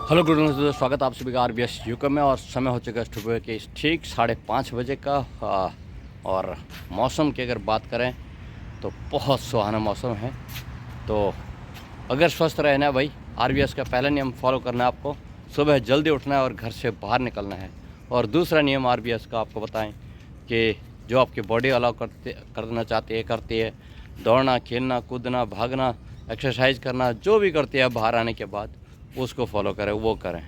Hello good morning दोस्तों, स्वागत है आप सभी का आरबीएस यूके में। और समय हो चुका है सुबह के ठीक 5:30 बजे का। और मौसम की अगर बात करें तो बहुत सुहाना मौसम है। तो अगर स्वस्थ रहना है भाई, आरबीएस का पहला नियम फॉलो करना है आपको। सुबह जल्दी उठना है और घर से बाहर निकलना है। और दूसरा नियम आरबीएस का आपको बताएं कि जो आपकी बॉडी अलाउ करना करती है, दौड़ना, खेलना, कूदना, भागना, एक्सरसाइज करना, जो भी करती है बाहर आने के बाद, उसको फॉलो करें, वो करें।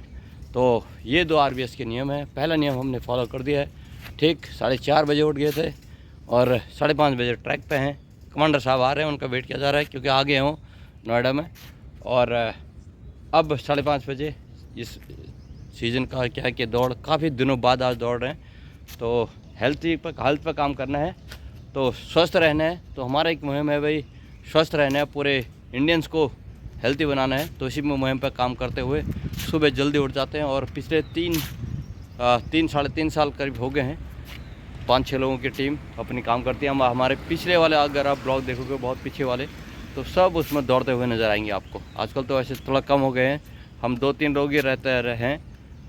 तो ये 2 आरबीएस के नियम हैं। पहला नियम हमने फॉलो कर दिया है। ठीक 4:30 बजे उठ गए थे और 5:30 बजे ट्रैक पे हैं। कमांडर साहब आ रहे हैं, उनका वेट किया जा रहा है क्योंकि आ गए हूँ नोएडा में। और अब 5:30 बजे इस सीज़न का क्या है कि दौड़ काफ़ी दिनों बाद आज दौड़ रहे हैं। तो हेल्थ पर काम करना है, तो स्वस्थ रहना है। तो हमारा एक मुहिम है भाई, स्वस्थ रहना है, पूरे इंडियंस को हेल्थी बनाना है। तो इसी में मुहिम पर काम करते हुए सुबह जल्दी उठ जाते हैं। और पिछले 3 3.5 साल करीब हो गए हैं, 5-6 लोगों की टीम अपनी काम करती है। हम हमारे पिछले वाले, अगर आप ब्लॉग देखोगे बहुत पीछे वाले, तो सब उसमें दौड़ते हुए नज़र आएंगे आपको। आजकल तो ऐसे थोड़ा कम हो गए हैं, हम 2-3 लोग ही रहते रहे हैं।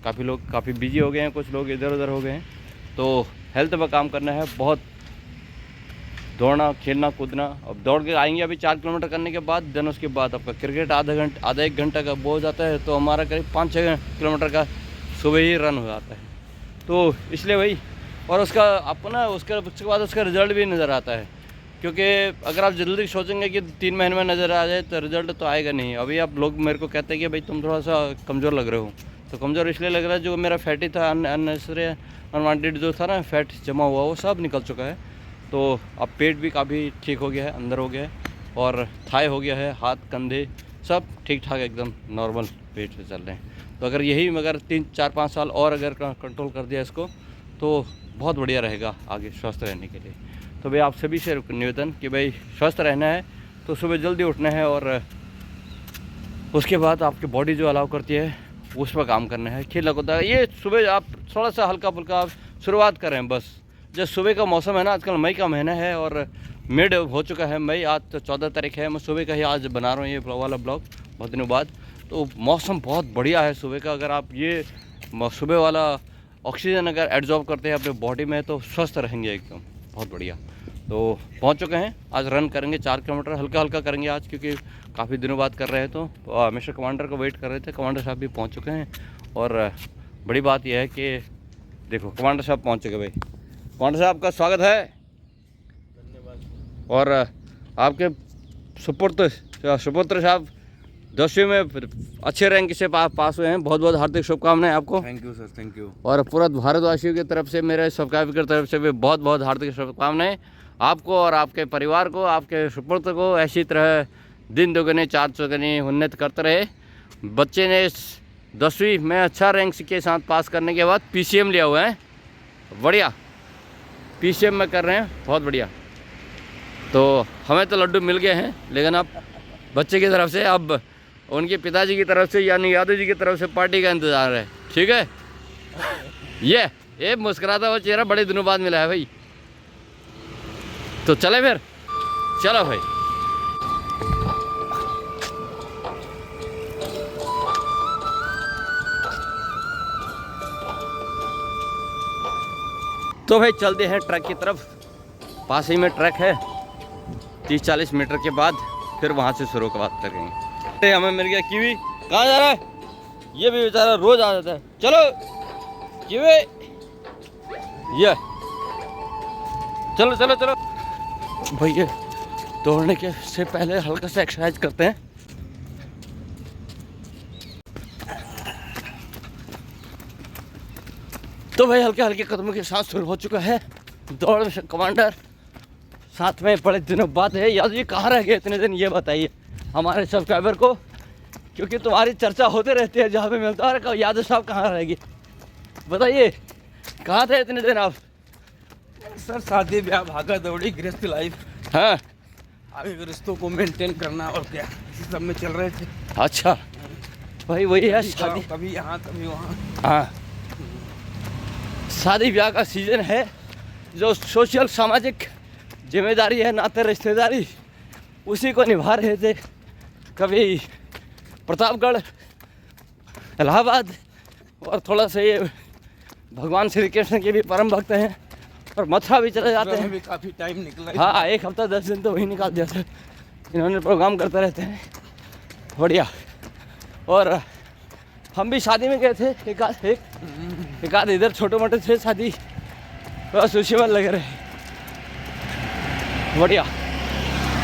काफ़ी लोग काफ़ी बिजी हो गए हैं, कुछ लोग इधर उधर हो गए हैं। तो हेल्थ पर काम करना है, बहुत दौड़ना, खेलना, कूदना। अब दौड़ के आएंगे अभी 4 किलोमीटर करने के बाद, देन उसके बाद आपका क्रिकेट आधा 1 घंटा का वो हो जाता है। तो हमारा करीब 5-6 किलोमीटर का सुबह ही रन हो जाता है। तो इसलिए भाई, और उसका आपको ना उसके बाद उसका रिज़ल्ट भी नज़र आता है। क्योंकि अगर आप जल्दी सोचेंगे कि 3 महीने में नज़र आ जाए तो रिज़ल्ट तो आएगा नहीं। अभी आप लोग मेरे को कहते हैं कि भाई तुम थोड़ा सा कमज़ोर लग रहे हो। तो कमज़ोर इसलिए लग रहा है, जो मेरा फैटी था, अननेसेसरी अनवांटेड जो था ना फैट जमा हुआ, वो सब निकल चुका है। तो अब पेट भी काफ़ी ठीक हो गया है, अंदर हो गया है, और थाई हो गया है, हाथ कंधे सब ठीक ठाक एकदम नॉर्मल पेट से चल रहे हैं। तो अगर यही 3-4-5 साल और अगर कंट्रोल कर दिया इसको, तो बहुत बढ़िया रहेगा आगे स्वस्थ रहने के लिए। तो भाई आप सभी से निवेदन कि भाई स्वस्थ रहना है तो सुबह जल्दी उठना है, और उसके बाद आपकी बॉडी जो अलाउ करती है उस पर काम करना है, खेलना कूदना है। ये सुबह आप थोड़ा सा हल्का फुल्का आप शुरुआत करें बस। जो सुबह का मौसम है ना, आजकल मई का महीना है और मिड हो चुका है मई, आज तो 14 तारीख है। मैं सुबह का ही आज बना रहा हूँ ये वाला ब्लॉग बहुत दिनों बाद। तो मौसम बहुत बढ़िया है सुबह का। अगर आप ये सुबह वाला ऑक्सीजन अगर एब्जॉर्ब करते हैं अपने बॉडी में, तो स्वस्थ रहेंगे एकदम, बहुत बढ़िया। तो पहुँच चुके हैं, आज रन करेंगे 4 किलोमीटर, हल्का हल्का करेंगे आज, क्योंकि काफ़ी दिनों बाद कर रहे हैं। तो मिस्टर कमांडर को वेट कर रहे थे, कमांडर साहब भी पहुँच चुके हैं। और बड़ी बात यह है कि देखो कमांडर साहब पहुँच चुके भाई। कमांडर साहब का स्वागत है, धन्यवाद। और आपके सुपुत्र साहब 10वीं में अच्छे रैंक से पास हुए हैं, बहुत बहुत हार्दिक शुभकामनाएं आपको। Thank you sir, thank you. और पूरा भारतवासियों की तरफ से, मेरे सब्सक्राइबर की तरफ से भी बहुत बहुत हार्दिक शुभकामनाएं आपको और आपके परिवार को, आपके सुपुत्र को। ऐसी तरह दिन दोगुने 4 चौगुने उन्नत करते रहे। बच्चे ने 10वीं में अच्छा रैंक के साथ पास करने के बाद PCM लिया हुआ है, बढ़िया PCM में कर रहे हैं, बहुत बढ़िया। तो हमें तो लड्डू मिल गए हैं, लेकिन अब बच्चे की तरफ से, अब उनके पिताजी की तरफ से यानी यादव जी की तरफ से पार्टी का इंतज़ार है, ठीक है। ये मुस्कुराता हुआ चेहरा बड़े दिनों बाद मिला है भाई। तो चले फिर, चलो भाई। तो भाई चलते हैं ट्रैक की तरफ, पास ही में ट्रैक है। 30-40 मीटर के बाद फिर वहाँ से शुरू की बात करेंगे। हमें मिल गया कीवी। कहाँ जा रहा है ये भी बेचारा, रोज आ जाता है। चलो कीवी, ये चलो चलो चलो भाई। ये दौड़ने के से पहले हल्का सा एक्सरसाइज करते हैं। तो भाई हल्के हल्के कदमों के साथ शुरू हो चुका है दौड़। कमांडर साथ में बड़े दिनों बाद है। याद जी कहाँ रह गए इतने दिन, ये बताइए हमारे सब्सक्राइबर को, क्योंकि तुम्हारी चर्चा होते रहती है जहाँ पे मिलता है। यादव साहब कहाँ रह गए, बताइए कहाँ थे इतने दिन आप? सर शादी ब्याह, भागा दौड़ी, गृहस्थ लाइफ, हाँ आगे रिश्तों को मेंटेन करना और क्या, इसी सब में चल रहे थे। अच्छा भाई, वही है शादी, कभी यहाँ कभी वहाँ। हाँ, शादी ब्याह का सीज़न है, जो सोशल सामाजिक जिम्मेदारी है, नाते रिश्तेदारी, उसी को निभा रहे थे। कभी प्रतापगढ़ इलाहाबाद। और थोड़ा सा ये भगवान श्री कृष्ण के भी परम भक्त हैं और मथुरा भी चले जाते हैं। भी काफ़ी टाइम निकला है। हाँ, 1 हफ्ता 10 दिन तो वही निकाल दिया था। इन्होंने प्रोग्राम करते रहते हैं, बढ़िया। और हम भी शादी में गए थे, एक आध इधर छोटे मोटे थे शादी, बस उसी में लगे रहे, बढ़िया।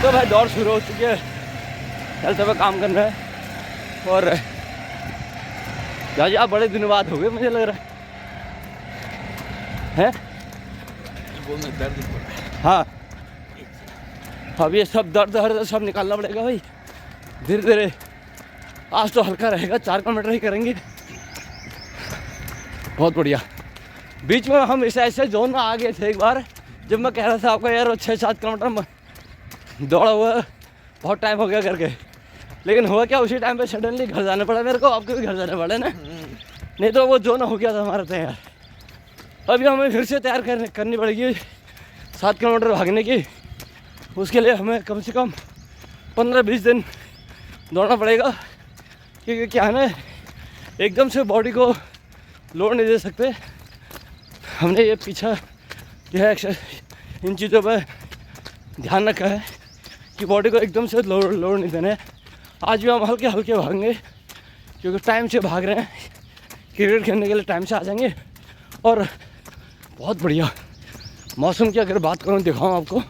तो भाई दौड़ शुरू हो चुकी है, कल सुबह काम करना है। और यार बड़े दिन बाद हो गए मुझे लग रहा है। वो में दर्द हो रहा है। हाँ, अब ये सब दर्द सब निकालना पड़ेगा भाई, धीरे धीरे। आज तो हल्का रहेगा, 4 किलोमीटर ही करेंगे, बहुत बढ़िया। बीच में हम ऐसे जोन में आ गए थे एक बार, जब मैं कह रहा था आपको यार 6-7 किलोमीटर में दौड़ा हुआ, बहुत टाइम हो गया करके। लेकिन हुआ क्या, उसी टाइम पे सडनली घर जाना पड़ा मेरे को, आपको भी घर जाना पड़ा ना, नहीं तो वो जोन हो गया था हमारा तैयार। अभी हमें फिर से तैयार करनी पड़ेगी 7 किलोमीटर भागने की। उसके लिए हमें कम से कम 15-20 दिन दौड़ना पड़ेगा, क्योंकि क्या है ना, एकदम से बॉडी को लोड नहीं दे सकते। हमने ये पीछा जो है इन चीज़ों पर ध्यान रखा है कि बॉडी को एकदम से लोड नहीं देना है। आज भी हम हल्के हल्के भागेंगे, क्योंकि टाइम से भाग रहे हैं, क्रिकेट खेलने के लिए टाइम से आ जाएंगे। और बहुत बढ़िया मौसम की अगर बात करूँ, दिखाऊँ आपको,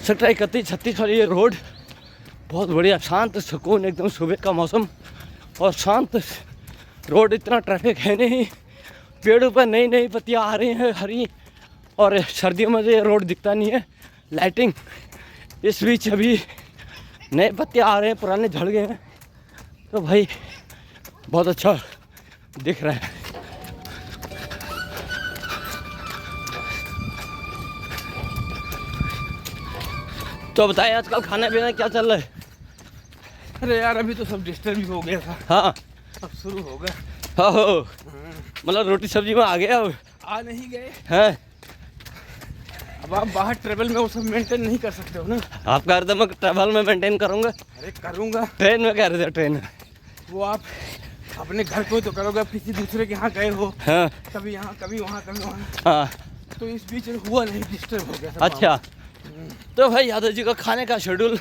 सेक्टर 31-36 वाली ये रोड बहुत बढ़िया, शांत सुकून, एकदम सुबह का मौसम और शांत रोड। इतना ट्रैफिक है नहीं, पेड़ों पर नई नई पत्तियाँ आ रही हैं हरी, और सर्दियों में तो ये रोड दिखता नहीं है, लाइटिंग। इस बीच अभी नए पत्ते आ रहे हैं, पुराने झड़ गए हैं, तो भाई बहुत अच्छा दिख रहा है। तो बताएं आजकल खाना पीना क्या चल रहा है? अरे यार अभी तो सब डिस्टर्ब ही हो गया था, हाँ, अब शुरू हो गया। हो मतलब रोटी सब्जी में आ गया अब। आ नहीं गए हैं? अब आप बाहर ट्रेवल में वो सब मेंटेन नहीं कर सकते हो ना। आप कह रहे थे मैं ट्रैवल में मेंटेन करूँगा, अरे करूँगा। ट्रेन में कह रहे थे, ट्रेन में वो आप अपने घर को तो करोगे, किसी दूसरे के यहाँ गए हो, हाँ कभी यहाँ कभी वहाँ कभी वहाँ, हाँ, तो इस बीच हुआ नहीं, डिस्टर्ब हो गया सब। अच्छा। तो भाई यादव जी का खाने का शेड्यूल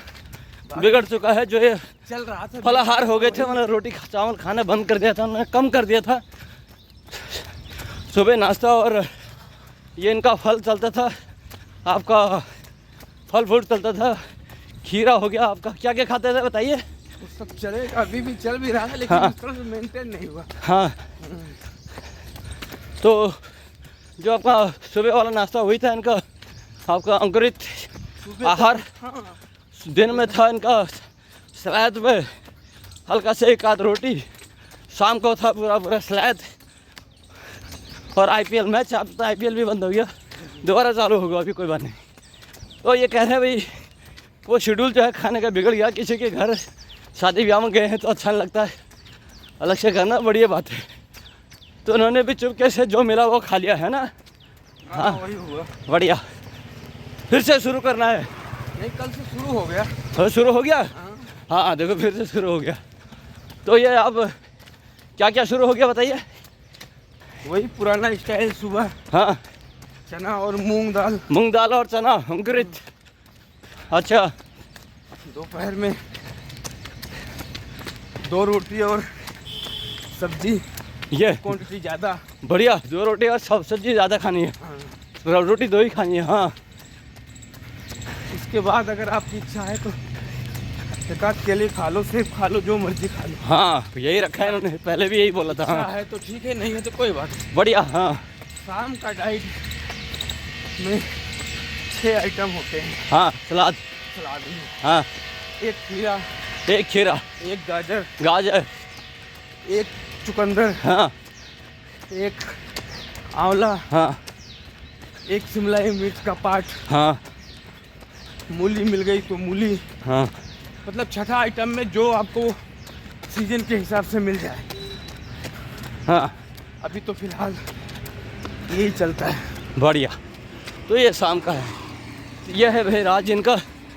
बिगड़ चुका है। जो ये चल रहा था, फलाहार हो गए थे, मैंने रोटी चावल खाना बंद कर दिया था, मैंने कम कर दिया था। सुबह नाश्ता और ये इनका फल चलता था, आपका फल फ्रूट चलता था, खीरा हो गया आपका। क्या क्या खाते थे बताइए? वो सब चलेगा, अभी भी चल भी रहा है, लेकिन हाँ। उस तरह से मेंटेन नहीं हुआ। हाँ, तो जो आपका सुबह वाला नाश्ता वही था इनका, आपका अंकुरित आहार। हाँ, दिन में था इनका सलाद में हल्का से एक आध रोटी, शाम को था पूरा सलाद। और आईपीएल मैच, अब तो आईपीएल भी बंद हो गया, दोबारा चालू होगा, अभी कोई बात नहीं। तो ये कह रहे हैं भाई वो शेड्यूल जो है खाने का बिगड़ गया, किसी के घर शादी ब्याह में गए हैं तो अच्छा नहीं लगता है, अलग से करना बढ़िया बात है। तो उन्होंने भी चुपके से जो मिला वो खा लिया है ना। हाँ, वही हुआ। बढ़िया। फिर से शुरू करना है? नहीं, कल से शुरू हो गया। तो शुरू हो गया? हाँ। हाँ देखो फिर से शुरू हो गया। तो ये अब क्या क्या शुरू हो गया बताइए? वही पुराना स्टाइल, सुबह हाँ, चना और मूंग दाल, मूंग दाल और चना अंकुरित। अच्छा, दोपहर में 2 रोटी और सब्जी, ये क्वांटिटी ज़्यादा। बढ़िया, 2 रोटी और सब सब्जी ज़्यादा खानी है, हाँ। रोटी 2 ही खानी है। हाँ, इसके बाद अगर आपकी इच्छा है तो एक आध केले खा लो, सेब खा लो, जो मर्जी खा लो। हाँ यही रखा है इन्होंने, पहले भी यही बोला था। इच्छा हाँ है तो ठीक है, नहीं है तो कोई बात नहीं। बढ़िया। हाँ शाम का डाइट में 6 आइटम होते हैं। हाँ, सलाद, सलाद में हाँ, 1 खीरा, एक खीरा, 1 गाजर, गाजर, 1 चुकंदर, हाँ 1 आंवला, हाँ 1 शिमला मिर्च का पार्ट, हाँ मूली मिल गई तो मूली, हाँ, मतलब 6ठा आइटम में जो आपको सीजन के हिसाब से मिल जाए। हाँ अभी तो फिलहाल यही चलता है। बढ़िया। तो ये शाम का है, ये है भाई राज इनका,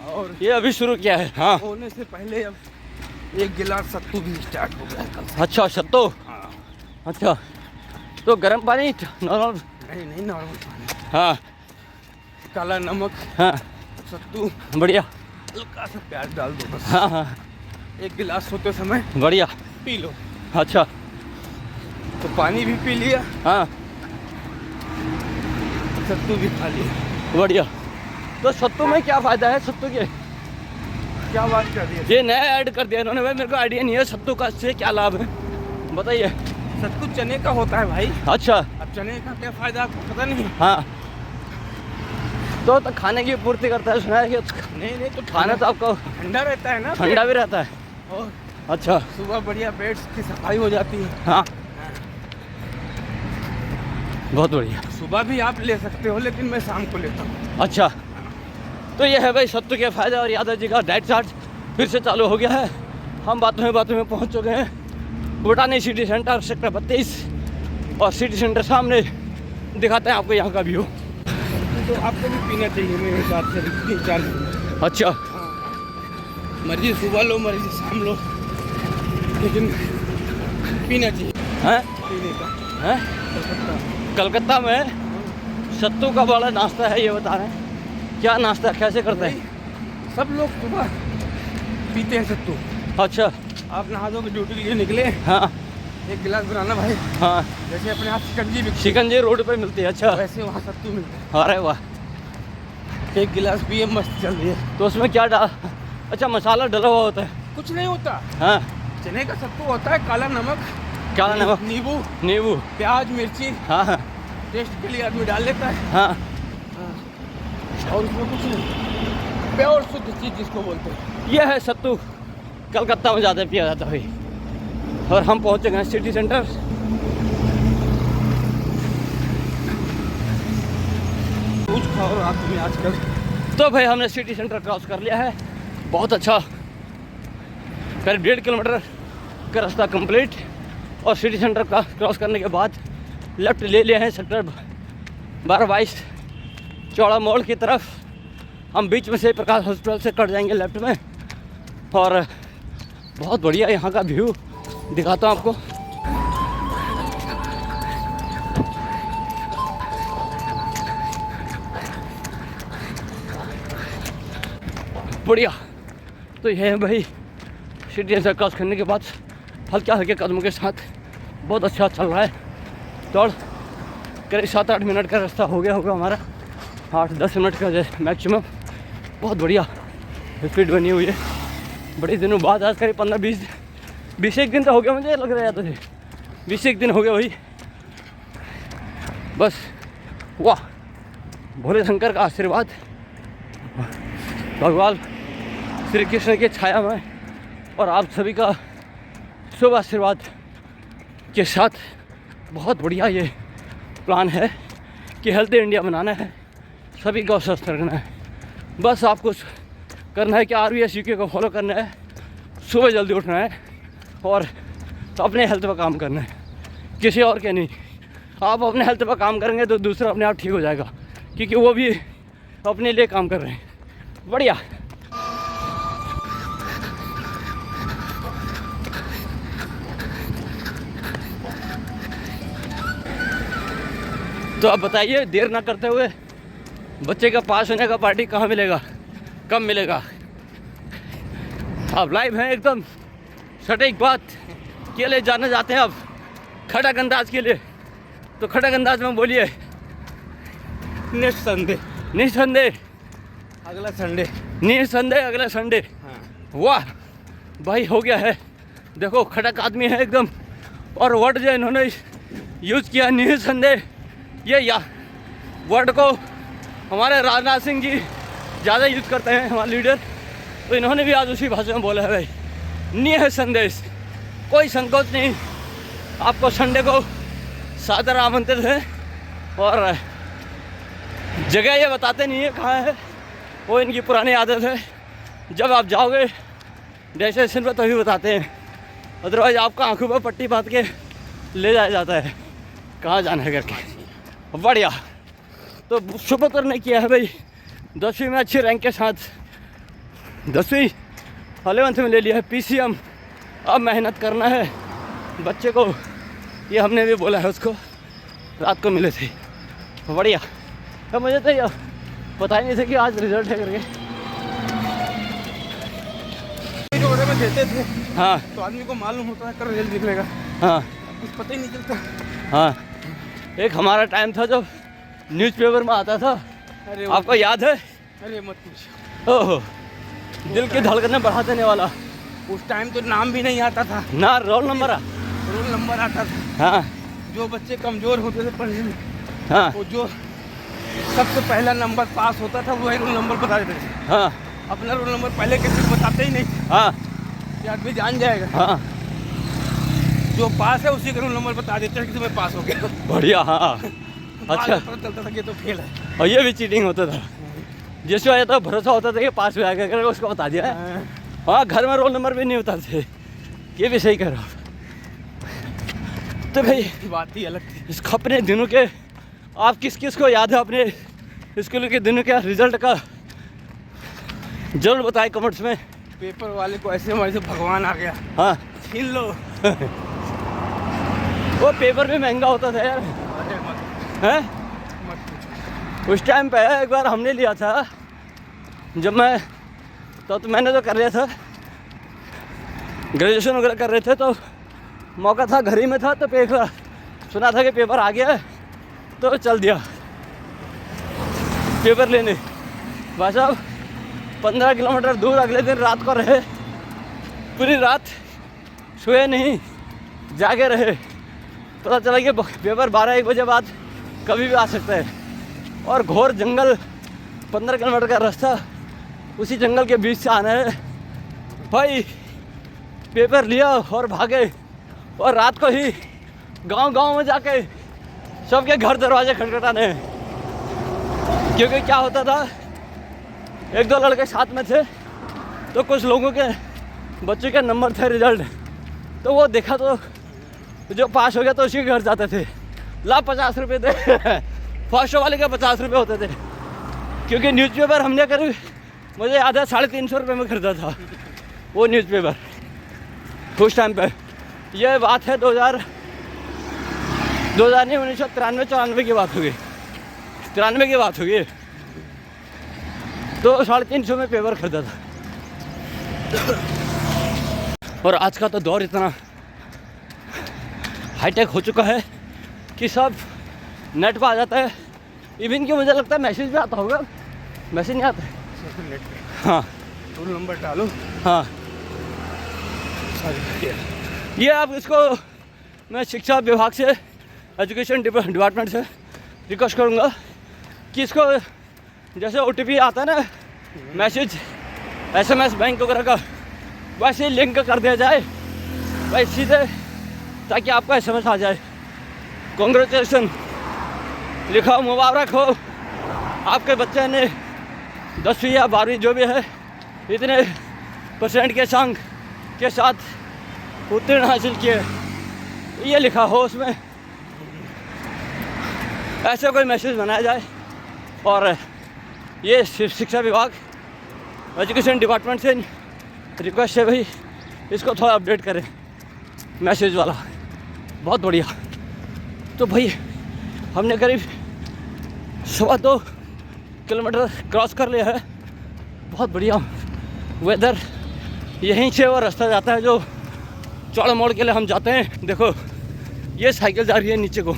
और ये अभी शुरू किया है। हाँ होने से पहले अब एक गिलास सत्तू भी स्टार्ट हो गया कल से। अच्छा सत्तो, हाँ अच्छा तो गर्म पानी नॉर्मल? नहीं नॉर्मल पानी, हाँ काला नमक, हाँ सत्तू, बढ़िया। हल्का सा प्याज डाल दो बस। हाँ हाँ एक गिलास सोते समय बढ़िया। P low. अच्छा तो पानी भी पी लिया, हाँ सत्तू भी खा लिया। बढ़िया। तो सत्तू में क्या फ़ायदा है सत्तू के? क्या बात कर रही है? ये नया ऐड कर दिया इन्होंने भाई, मेरे को आइडिया नहीं है सत्तू का से क्या लाभ है, बताइए। सत्तू चने का होता है भाई। अच्छा अब चने का क्या फायदा आपको पता नहीं? हाँ, तो खाने की पूर्ति करता है, सुना है कि नहीं तो खाना तो आपको ठंडा रहता है ना, ठंडा भी रहता है। और अच्छा सुबह बढ़िया पेट की सफाई हो जाती है। हाँ बहुत बढ़िया। सुबह भी आप ले सकते हो, लेकिन मैं शाम को लेता हूँ। अच्छा तो ये है भाई सत्तू के फ़ायदे। और यादव जी का डाइट चार्ट फिर से चालू हो गया है। हम बातों में पहुंच चुके हैं भूटानी सिटी सेंटर सेक्टर 32, और सिटी सेंटर सामने दिखाते हैं आपको यहाँ का व्यू। तो आपको भी पीना चाहिए मेरे हिसाब से 3-4 दिन। अच्छा मर्जी सुबह लो मर्जी शाम लो, लेकिन पीना चाहिए। हैं पीने का हैं कलकत्ता। कलकत्ता में सत्तू का बड़ा नाश्ता है, ये बता रहे हैं। क्या नाश्ता कैसे करते हैं? सब लोग सुबह पीते हैं सत्तू। अच्छा आप नहा धो के ड्यूटी के लिए निकले, हाँ एक गिलास बनाना भाई, हाँ जैसे अपने हाथ शिकंजी भी शिकंजी रोड पे मिलती है। अच्छा वैसे वहाँ सत्तू मिलता अरे वाह। है। एक गिलास पिए मस्त चल रही है। तो उसमें क्या डाल, अच्छा मसाला डला हुआ होता है? कुछ नहीं होता, हाँ चने का सत्तू होता है, काला नमक, क्या नमक, नींबू, नींबू, प्याज, मिर्ची, हाँ हाँ टेस्ट के लिए आदमी डाल लेता है। हाँ और उसमें कुछ नहीं, प्योर शुद्ध चीज़ जिसको बोलते हैं। ये है सत्तू, कलकत्ता में ज़्यादा पिया जाता है भाई। और हम पहुँच गए हैं सिटी सेंटर। कुछ खाओ रात में आजकल। तो भाई हमने सिटी सेंटर क्रॉस कर लिया है, बहुत अच्छा, करीब 1.5 किलोमीटर का रास्ता कंप्लीट। और सिटी सेंटर का क्रॉस करने के बाद लेफ्ट ले लिए हैं सेक्टर 12-22 चौड़ा मोड़ की तरफ। हम बीच में से प्रकाश हॉस्पिटल से कट जाएंगे लेफ्ट में। और बहुत बढ़िया यहाँ का व्यू दिखाता हूँ आपको। बढ़िया। तो यह है भाई सिटी सेंटर क्रॉस करने के बाद हल्के हल्के कदमों के साथ बहुत अच्छा चल रहा है दौड़। करीब 7-8 मिनट का रास्ता हो गया होगा हमारा, 8-10 मिनट का मैक्सिमम। बहुत बढ़िया स्पीड बनी हुई है बड़े दिनों बाद। आज करीब 15-20 दिन तो हो गया मुझे लग रहा है, तो 20 दिन हो गया भाई। बस वाह, भोले शंकर का आशीर्वाद, भगवान श्री कृष्ण की छाया में और आप सभी का शुभ आशीर्वाद के साथ बहुत बढ़िया ये प्लान है कि हेल्दी इंडिया बनाना है, सभी को स्वस्थ रखना है। बस आपको करना है कि RVS UK को फॉलो करना है, सुबह जल्दी उठना है और अपने हेल्थ पर काम करना है, किसी और के नहीं। आप अपने हेल्थ पर काम करेंगे तो दूसरा अपने आप ठीक हो जाएगा, क्योंकि वो भी अपने लिए काम कर रहे हैं। बढ़िया। तो अब बताइए, देर ना करते हुए बच्चे का पास होने का पार्टी कहाँ मिलेगा, कब मिलेगा? आप लाइव हैं एकदम सटीक बात के लिए जाना जाते हैं आप खड़क अंदाज के लिए। तो खड़क अंदाज में बोलिए। नेक्स्ट संडे, निसंदेह अगला संडे। निसंदेह अगला संडे। हाँ। वाह भाई, हो गया है। देखो खड़क आदमी है एकदम। और वर्ड जो इन्होंने यूज़ किया निसंदेह, ये वर्ड को हमारे राजनाथ सिंह जी ज़्यादा यूज़ करते हैं, हमारे लीडर। तो इन्होंने भी आज उसी भाषा में बोला है भाई, निसंदेह, कोई संकोच नहीं। आपको संडे को सादर आमंत्रित है। और जगह ये बताते नहीं है कहाँ है, वो इनकी पुरानी आदत है। जब आप जाओगे डेस्टिनेशन पर तभी बताते हैं, अदरवाइज आपका आंखों पर पट्टी बांध के ले जाया जाता है कहाँ जाना है करके। बढ़िया। तो शुभ करने किया है भाई 10वीं में अच्छे रैंक के साथ 10वीं 11th में ले लिया है PCM। अब मेहनत करना है बच्चे को, ये हमने भी बोला है उसको, रात को मिले थे। बढ़िया। अब मुझे तो पता ही नहीं था कि आज रिजल्ट है करके। में देते थे हाँ तो आदमी को मालूम होता है कर रिजल्ट निकलेगा, हाँ कुछ पता ही नहीं चलता। हाँ। एक हमारा टाइम था जब न्यूज़पेपर में आता था, अरे आपको याद है? अरे मत पूछो, ओहो, दिल की धड़कनें बढ़ा देने वाला। उस टाइम तो नाम भी नहीं आता था ना रोल नंबर। रोल नंबर आता था। हाँ जो बच्चे कमज़ोर होते थे पढ़ने में, हाँ वो जो सबसे पहला नंबर पास होता था वही रोल नंबर बता देते थे। हाँ अपना रोल नंबर पहले किसी को बताते ही नहीं, हाँ ये आदमी जान जाएगा। हाँ। जो पास है उसी का रोल नंबर बता देते हैं कि तुम्हें पास हो गया। बढ़िया। हाँ बाद अच्छा। में पता चलता था कि ये तो फेल है। और ये भी चीटिंग होता था, जिस वजह तो भरोसा होता था कि पास हुआ करके उसको बता दिया है। हाँ, घर में रोल नंबर भी नहीं होता थे, ये भी सही कह रहा हूँ। तो भाई बात ही अलग थी। इस अपने दिनों के, आप किस किस को याद है अपने स्कूल के दिनों के रिजल्ट का, जरूर बताएं कमेंट्स में। पेपर वाले को ऐसे हमारे से भगवान आ गया, हाँ छीन लो। वो पेपर भी महंगा होता था यार, अरे मत हैं? पूछो। उस टाइम पे एक बार हमने लिया था, जब मैं तो मैंने तो कर लिया था, ग्रेजुएशन वगैरह कर रहे थे, तो मौका था घर ही में था, तो पेपर सुना था कि पेपर आ गया है, तो चल दिया पेपर लेने। भाई साहब 15 किलोमीटर दूर अगले दिन रात को रहे, पूरी रात सोए नहीं, जागे रहे। पता चला कि पेपर 12-1 बजे बाद कभी भी आ सकता है, और घोर जंगल, 15 किलोमीटर का रास्ता, उसी जंगल के बीच से आना है भाई। पेपर लिया और भागे, और रात को ही गांव-गांव में जाके सबके घर दरवाजे खटखटाने। क्योंकि क्या होता था, 1-2 लड़के साथ में थे, तो कुछ लोगों के बच्चों के नंबर थे रिजल्ट, तो वो देखा तो जो पास हो गया तो उसी के घर जाते थे। ला 50 रुपये दे। फर्स्ट वाले के 50 रुपये होते थे, क्योंकि न्यूज़पेपर हमने करीब, मुझे याद है 350 रुपये में खरीदा था वो न्यूज़पेपर उस टाइम पे। ये बात है 2000 नहीं, 1993-94 की बात होगी, 93 की बात होगी। तो 350 में पेपर खरीदा था। और आज का तो दौर इतना हाईटेक हो चुका है कि सब नेट पर आ जाता है। इवन कि मुझे लगता है मैसेज भी आता होगा, मैसेज नहीं आता है। हाँ, रोल नंबर डालो। हाँ, ये आप इसको, मैं शिक्षा विभाग से, एजुकेशन डिपार्टमेंट से रिक्वेस्ट करूँगा कि इसको, जैसे OTP आता है ना, मैसेज SMS बैंक वगैरह का, वैसे ही लिंक कर दिया जाए भाई सीधे, ताकि आपका SMS आ जाए। कॉन्ग्रेचुलेसन लिखा हो, मुबारक हो, आपके बच्चे ने 10वीं या 12वीं जो भी है इतने % के अंक के साथ उत्तीर्ण हासिल किए, ये लिखा हो उसमें। ऐसे कोई मैसेज बनाया जाए, और ये शिक्षा विभाग, एजुकेशन डिपार्टमेंट से रिक्वेस्ट है भाई, इसको थोड़ा अपडेट करें मैसेज वाला, बहुत बढ़िया। तो भाई हमने करीब 2.25 किलोमीटर क्रॉस कर लिया है, बहुत बढ़िया वेदर। यहीं से वो रास्ता जाता है जो चौड़ा मोड़ के लिए हम जाते हैं। देखो ये साइकिल जा रही है नीचे को,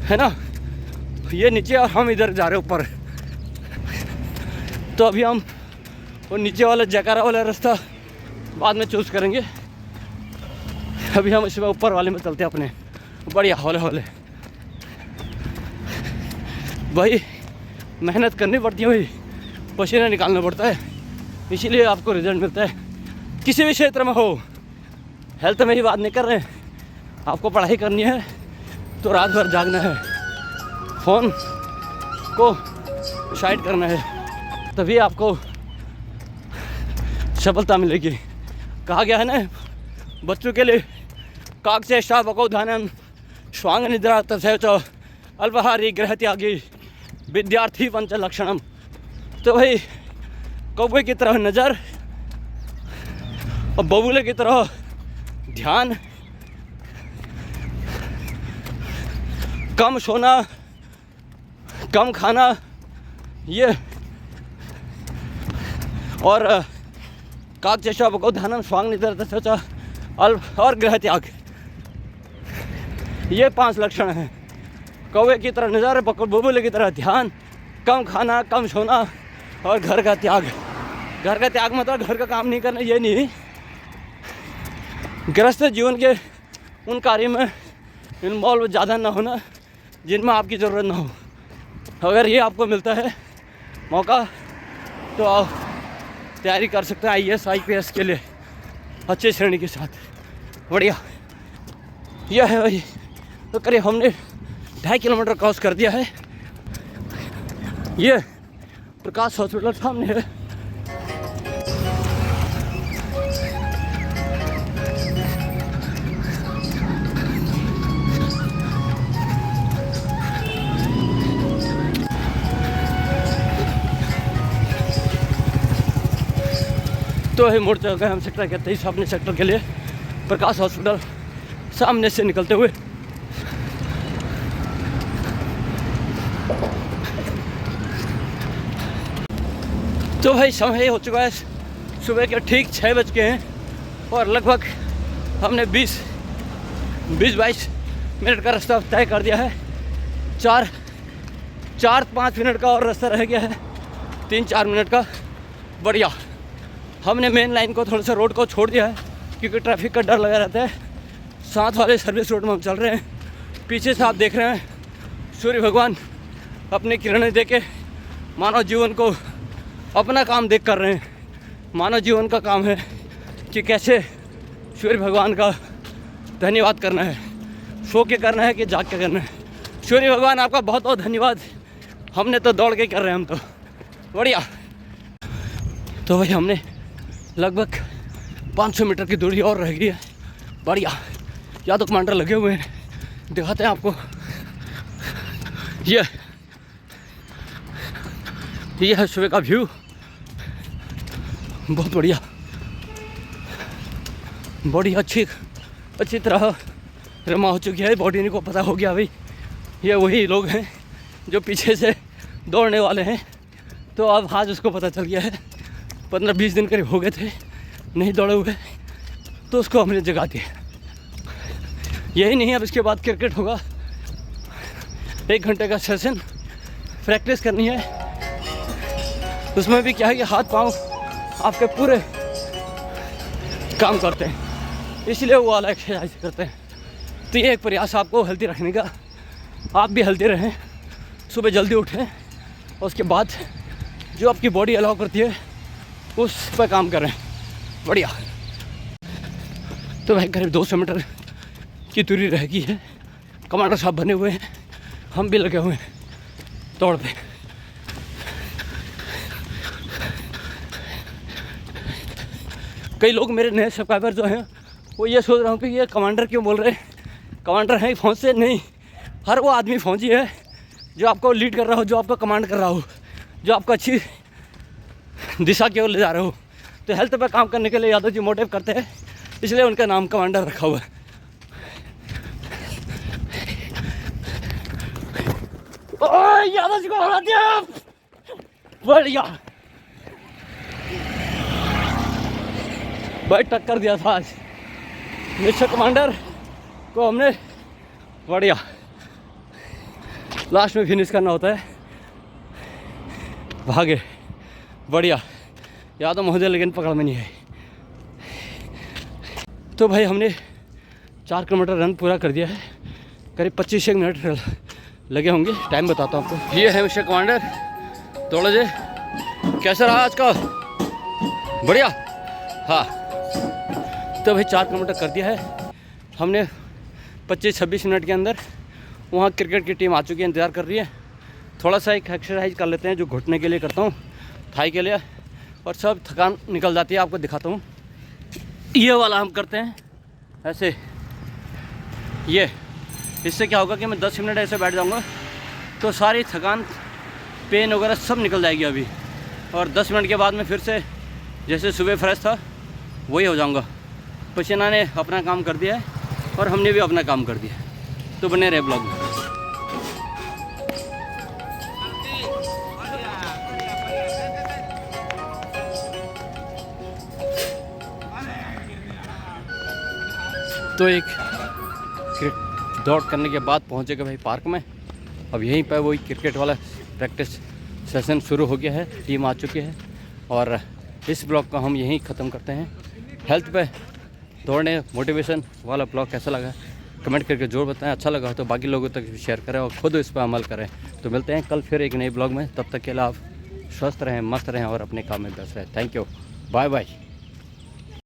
है ना, ये नीचे, और हम इधर जा रहे हैं ऊपर। तो अभी हम वो नीचे वाला जयकारा वाला रास्ता बाद में चूज़ करेंगे, अभी हम इसमें ऊपर वाले में चलते हैं अपने, बढ़िया हौले हौले। भाई मेहनत करनी पड़ती है भाई, पसीना निकालना पड़ता है, इसीलिए आपको रिजल्ट मिलता है। किसी भी क्षेत्र में हो, हेल्थ में ही बात नहीं कर रहे हैं, आपको पढ़ाई करनी है तो रात भर जागना है, फ़ोन को साइड करना है, तभी आपको सफलता मिलेगी। कहा गया है ना बच्चों के लिए, काक से बको धानम स्वांग निद्रा तथैव च अल्पाहारी ग्रह त्यागी विद्यार्थी पंच लक्षणम। तो भाई कौवे की तरह नज़र और बबूले की तरह ध्यान, कम सोना, कम खाना, ये और काकचेशा भगो ध्यानम स्वांग निद्रा अल्प और ग्रह त्याग, ये 5 लक्षण हैं। कौवे की तरह नज़र, बबूले की तरह ध्यान, कम खाना, कम सोना और घर का त्याग। घर का त्याग मतलब घर का काम नहीं करना, ये नहीं, गृहस्थ जीवन के उन कार्य में इन्वॉल्व ज़्यादा ना होना जिनमें आपकी ज़रूरत ना हो। अगर ये आपको मिलता है मौका तो आप तैयारी कर सकते हैं IAS IPS के लिए अच्छे श्रेणी के साथ। बढ़िया, यह है भाई। तो करीब हमने 2.5 किलोमीटर क्रॉस कर दिया है। ये प्रकाश हॉस्पिटल सामने है। तो ही मुड़ चुके हैं हम सेक्टर के 23 अपने सेक्टर के लिए, प्रकाश हॉस्पिटल सामने से निकलते हुए। तो भाई समय हो चुका है सुबह के ठीक 6 बज के हैं और लगभग हमने 20-22 मिनट का रास्ता तय कर दिया है। 4-5 मिनट का और रास्ता रह गया है, 3-4 मिनट का। बढ़िया, हमने मेन लाइन को थोड़ा सा रोड को छोड़ दिया है क्योंकि ट्रैफिक का डर लगा रहता है। साथ वाले सर्विस रोड में हम चल रहे हैं। पीछे से आप देख रहे हैं सूर्य भगवान अपनी किरणें दे के मानव जीवन को अपना काम देख कर रहे हैं। मानव जीवन का काम है कि कैसे सूर्य भगवान का धन्यवाद करना है, सो के करना है कि जाग के करना है। सूर्य भगवान आपका बहुत बहुत धन्यवाद। हमने तो दौड़ के कर रहे हैं हम तो। बढ़िया, तो भाई हमने लगभग 500 मीटर की दूरी और रह गई है। बढ़िया, या तो कमांडर लगे हुए हैं, दिखाते हैं आपको। ये है सुबह का व्यू, बहुत बढ़िया। बॉडी अच्छी तरह रमा हो चुकी है। बॉडी को पता हो गया भाई ये वही लोग हैं जो पीछे से दौड़ने वाले हैं। तो अब आज उसको पता चल गया है। 15-20 दिन करीब हो गए थे नहीं दौड़े हुए, तो उसको हमने जगा दिया। यही नहीं, अब इसके बाद क्रिकेट होगा। 1 घंटे का सेशन प्रैक्टिस करनी है। उसमें भी क्या है कि हाथ पाँव आपके पूरे काम करते हैं, इसलिए वो वाला एक्सरसाइज करते हैं। तो ये एक प्रयास आपको हेल्दी रखने का। आप भी हेल्दी रहें, सुबह जल्दी उठें और उसके बाद जो आपकी बॉडी अलाउ करती है उस पर काम करें। बढ़िया, तो भाई करीब 200 मीटर की दूरी रह गई है। कमांडर साहब बने हुए हैं, हम भी लगे हुए हैं दौड़ पे। कई लोग मेरे नए सब्सक्राइबर जो हैं वो ये सोच रहा हूँ कि ये कमांडर क्यों बोल रहे हैं, कमांडर हैं फौज से। नहीं, हर वो आदमी फौजी है जो आपको लीड कर रहा हो, जो आपको कमांड कर रहा हो, जो आपको अच्छी दिशा की ओर ले जा रहे हो। तो हेल्थ पर काम करने के लिए यादव जी मोटिव करते हैं, इसलिए उनका नाम कमांडर रखा हुआ है। यादव जी को हरा दिया। बढ़िया भाई, टक्कर दिया था आज मिस्टर कमांडर को हमने। बढ़िया, लास्ट में फिनिश करना होता है। भागे, बढ़िया। यादव महोदय लेकिन पकड़ में नहीं है। तो भाई हमने 4 किलोमीटर रन पूरा कर दिया है। करीब 25 मिनट लगे होंगे, टाइम बताता हूँ आपको। ये है मिस्टर कमांडर तोड़े। कैसा रहा आज का? बढ़िया। हाँ, तो भाई 4 किलोमीटर कर दिया है हमने 25-26 मिनट के अंदर। वहाँ क्रिकेट की टीम आ चुकी है, इंतज़ार कर रही है। थोड़ा सा एक एक्सरसाइज कर लेते हैं जो घुटने के लिए करता हूँ, थाई के लिए, और सब थकान निकल जाती है। आपको दिखाता हूँ, ये वाला हम करते हैं ऐसे। ये इससे क्या होगा कि मैं 10 मिनट ऐसे बैठ जाऊँगा तो सारी थकान पेन वगैरह सब निकल जाएगी अभी। और 10 मिनट के बाद में फिर से जैसे सुबह फ्रेश था वही हो जाऊंगा। पसीना ने अपना काम कर दिया है और हमने भी अपना काम कर दिया है। तो बने रहे ब्लॉग में। तो एक दौड़ करने के बाद पहुँचे गए भाई पार्क में। अब यहीं पर वही क्रिकेट वाला प्रैक्टिस सेशन शुरू हो गया है, टीम आ चुकी है। और इस ब्लॉग को हम यहीं ख़त्म करते हैं। हेल्थ पे दौड़ने मोटिवेशन वाला ब्लॉग कैसा लगा कमेंट करके ज़रूर बताएं। अच्छा लगा तो बाकी लोगों तक भी शेयर करें और ख़ुद इस पर अमल करें। तो मिलते हैं कल फिर एक नए ब्लॉग में। तब तक के लिए आप स्वस्थ रहें, मस्त रहें और अपने काम में व्यस्त रहें। Thank you, bye bye.